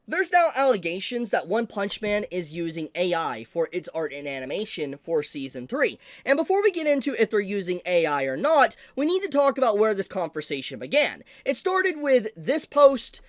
There's now allegations that One Punch Man is using AI for its art and animation for Season 3. And before we get into if they're using AI or not, we need to talk about where this conversation began. It started with this post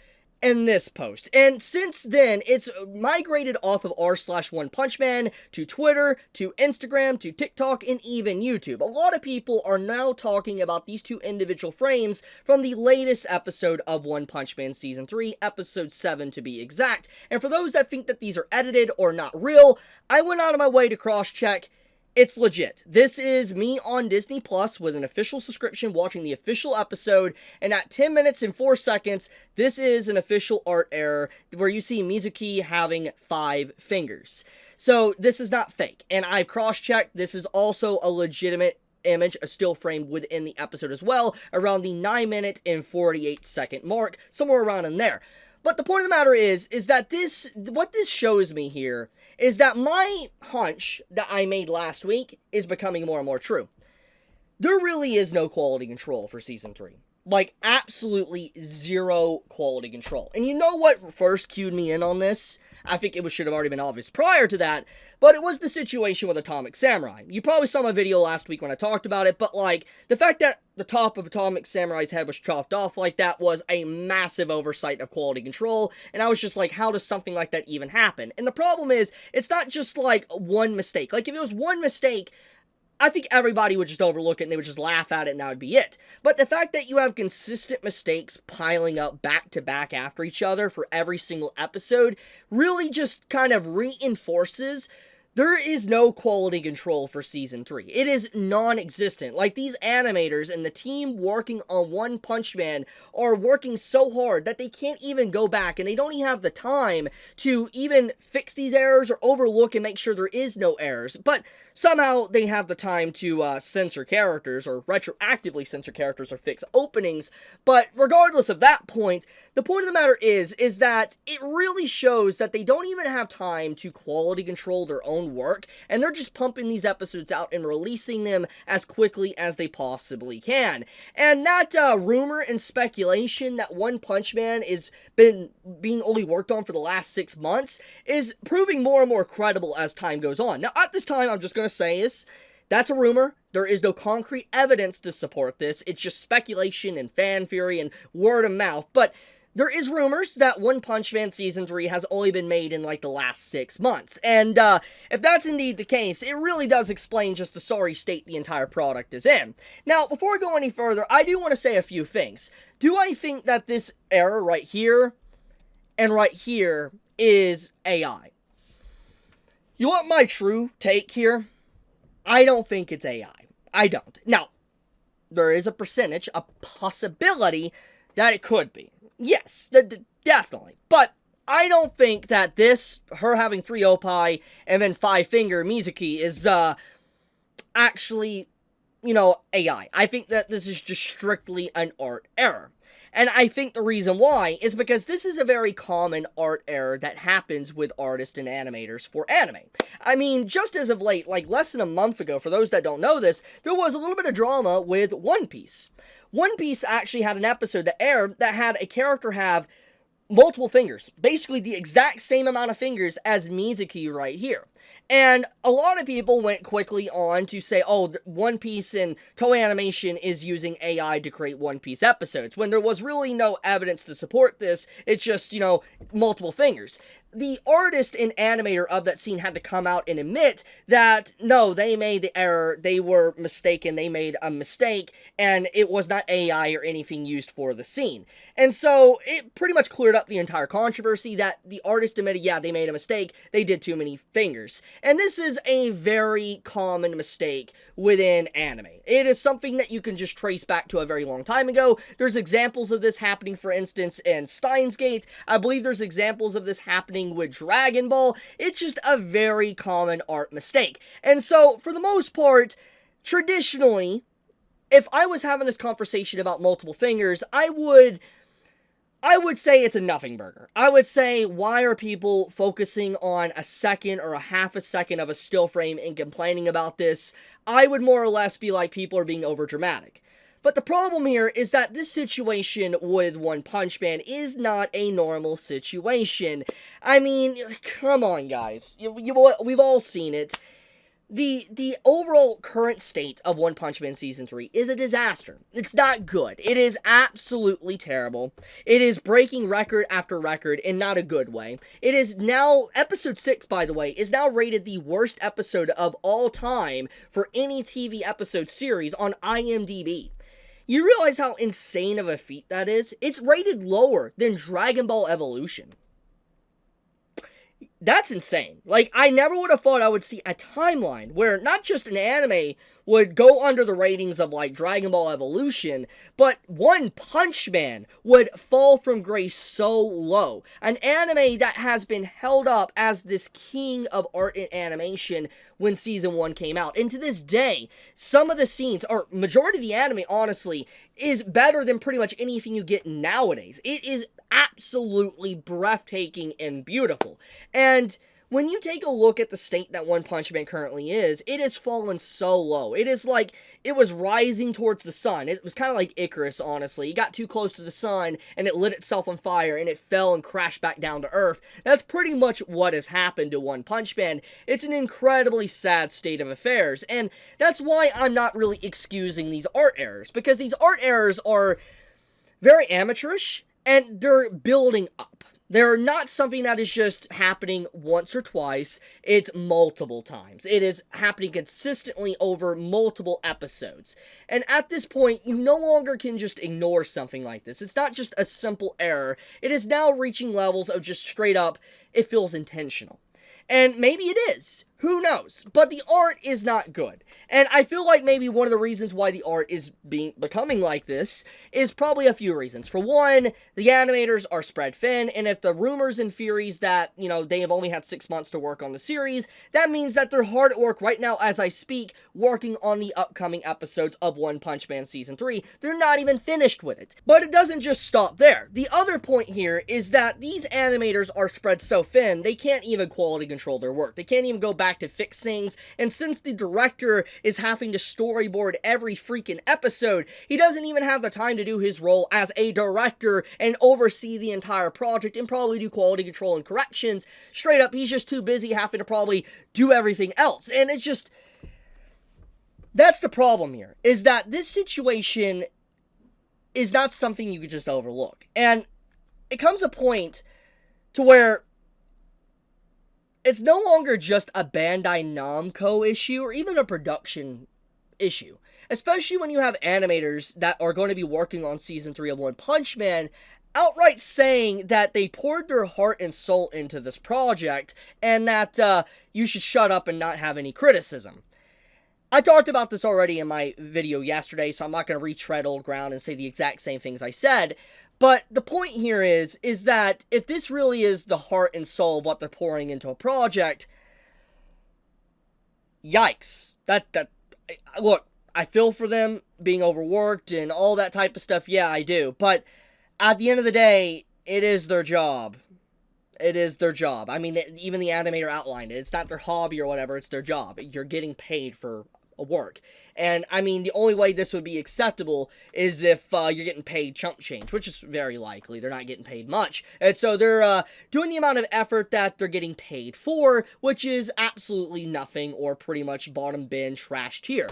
and this post. And since then, it's migrated off of r/One Punch Man to Twitter, to Instagram, to TikTok, and even YouTube. A lot of people are now talking about these two individual frames from the latest episode of One Punch Man Season 3, Episode 7 to be exact. And for those that think that these are edited or not real, I went out of my way to cross-check. It's legit. This is me on Disney Plus with an official subscription watching the official episode, and at 10 minutes and 4 seconds, this is an official art error where you see Mizuki having 5 fingers. So this is not fake, and I've cross-checked. This is also a legitimate image, a still frame within the episode as well, around the 9-minute and 48-second mark, somewhere around in there. But the point of the matter is that what this shows me here is that my hunch that I made last week is becoming more and more true. There really is no quality control for Season 3. Like, absolutely zero quality control. And you know what first cued me in on this? I think it should have already been obvious prior to that, but it was the situation with Atomic Samurai. You probably saw my video last week when I talked about it, but like, the fact that the top of Atomic Samurai's head was chopped off like that was a massive oversight of quality control, and I was just like, how does something like that even happen? And the problem is, it's not just like one mistake. Like, if it was one mistake, I think everybody would just overlook it and they would just laugh at it and that would be it. But the fact that you have consistent mistakes piling up back to back after each other for every single episode really just kind of reinforces there is no quality control for Season 3. It is non-existent. Like, these animators and the team working on One Punch Man are working so hard that they can't even go back, and they don't even have the time to even fix these errors or overlook and make sure there is no errors. But somehow they have the time to censor characters, or retroactively censor characters, or fix openings. But regardless of that point, the point of the matter is that it really shows that they don't even have time to quality control their own work, and they're just pumping these episodes out and releasing them as quickly as they possibly can. And that rumor and speculation that One Punch Man is being only worked on for the last 6 months is proving more and more credible as time goes on. Now, at this time, I'm just going to say this. That's a rumor. There is no concrete evidence to support this. It's just speculation and fan fury and word of mouth. But there is rumors that One Punch Man Season 3 has only been made in, like, the last 6 months. And, if that's indeed the case, it really does explain just the sorry state the entire product is in. Now, before I go any further, I do want to say a few things. Do I think that this error right here and right here is AI? You want my true take here? I don't think it's AI. I don't. Now, there is a percentage, a possibility that it could be. Yes, definitely. But I don't think that her having 3 oppai and then 5-finger Mizuki is, actually, AI. I think that this is just strictly an art error. And I think the reason why is because this is a very common art error that happens with artists and animators for anime. I mean, just as of late, like less than a month ago, for those that don't know this, there was a little bit of drama with One Piece. One Piece actually had an episode that aired that had a character have multiple fingers. Basically the exact same amount of fingers as Mizuki right here. And a lot of people went quickly on to say, oh, One Piece and Toei Animation is using AI to create One Piece episodes, when there was really no evidence to support this. It's just, multiple fingers. The artist and animator of that scene had to come out and admit that, no, they made the error, they were mistaken, they made a mistake, and it was not AI or anything used for the scene. And so, it pretty much cleared up the entire controversy that the artist admitted, yeah, they made a mistake, they did too many fingers. And this is a very common mistake within anime. It is something that you can just trace back to a very long time ago. There's examples of this happening, for instance, in Steins Gate. I believe there's examples of this happening with Dragon Ball. It's just a very common art mistake. And so, for the most part, traditionally, if I was having this conversation about multiple fingers, I would say it's a nothing burger. I would say, why are people focusing on a second or a half a second of a still frame and complaining about this? I would more or less be like, people are being overdramatic. But the problem here is that this situation with One Punch Man is not a normal situation. I mean, come on, guys. We've all seen it. The overall current state of One Punch Man Season 3 is a disaster. It's not good. It is absolutely terrible. It is breaking record after record in not a good way. It is now, episode 6, by the way, is now rated the worst episode of all time for any TV episode series on IMDb. You realize how insane of a feat that is? It's rated lower than Dragon Ball Evolution. That's insane. Like, I never would have thought I would see a timeline where not just an anime would go under the ratings of, like, Dragon Ball Evolution, but One Punch Man would fall from grace so low. An anime that has been held up as this king of art and animation when Season 1 came out. And to this day, some of the scenes, or majority of the anime, honestly, is better than pretty much anything you get nowadays. It is absolutely breathtaking and beautiful. And when you take a look at the state that One Punch Man currently is, it has fallen so low. It is like it was rising towards the sun. It was kind of like Icarus, honestly. It got too close to the sun, and it lit itself on fire, and it fell and crashed back down to Earth. That's pretty much what has happened to One Punch Man. It's an incredibly sad state of affairs, and that's why I'm not really excusing these art errors, because these art errors are very amateurish, and they're building up. They're not something that is just happening once or twice, it's multiple times. It is happening consistently over multiple episodes. And at this point, you no longer can just ignore something like this. It's not just a simple error. It is now reaching levels of just straight up, it feels intentional. And maybe it is. Who knows? But the art is not good. And I feel like maybe one of the reasons why the art is becoming like this is probably a few reasons. For one, the animators are spread thin, and if the rumors and theories that, they have only had 6 months to work on the series, that means that they're hard at work right now as I speak, working on the upcoming episodes of One Punch Man Season 3. They're not even finished with it. But it doesn't just stop there. The other point here is that these animators are spread so thin, they can't even quality control their work. They can't even go back to fix things, and since the director is having to storyboard every freaking episode, he doesn't even have the time to do his role as a director and oversee the entire project and probably do quality control and corrections. Straight up, he's just too busy having to probably do everything else, and it's just, that's the problem here, is that this situation is not something you could just overlook, and it comes a point to where it's no longer just a Bandai Namco issue or even a production issue. Especially when you have animators that are going to be working on Season 3 of One Punch Man outright saying that they poured their heart and soul into this project and that you should shut up and not have any criticism. I talked about this already in my video yesterday, so I'm not going to retread old ground and say the exact same things I said. But the point here is that if this really is the heart and soul of what they're pouring into a project, yikes. Look, I feel for them being overworked and all that type of stuff. Yeah, I do. But at the end of the day, it is their job. It is their job. I mean, even the animator outlined it. It's not their hobby or whatever. It's their job. You're getting paid for a work. And, I mean, the only way this would be acceptable is if you're getting paid chump change, which is very likely. They're not getting paid much. And so they're doing the amount of effort that they're getting paid for, which is absolutely nothing or pretty much bottom bin trash tier.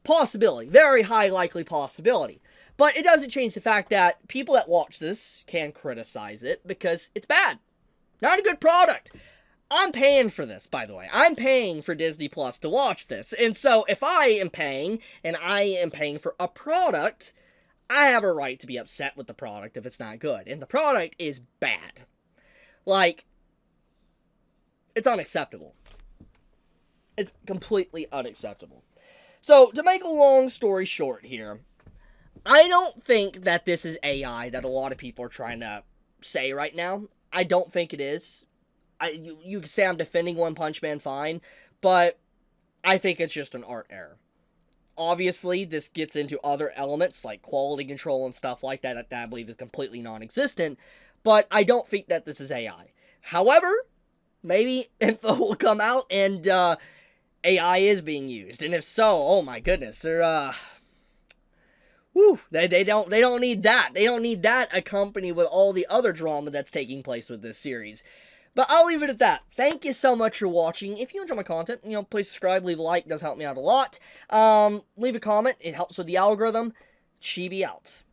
Possibility. Very high likely possibility. But it doesn't change the fact that people that watch this can criticize it because it's bad. Not a good product. I'm paying for this, by the way. I'm paying for Disney Plus to watch this. And so if I am paying, and I am paying for a product, I have a right to be upset with the product if it's not good. And the product is bad. Like, it's unacceptable. It's completely unacceptable. So, to make a long story short here, I don't think that this is AI that a lot of people are trying to say right now. I don't think it is. You can say I'm defending One Punch Man fine, but I think it's just an art error. Obviously, this gets into other elements like quality control and stuff like that I believe is completely non-existent, but I don't think that this is AI. However, maybe info will come out and AI is being used, and if so, oh my goodness, Whew, they don't need that. They don't need that accompanied with all the other drama that's taking place with this series. But I'll leave it at that. Thank you so much for watching. If you enjoy my content, please subscribe, leave a like, it does help me out a lot. Leave a comment, it helps with the algorithm. Chibi out.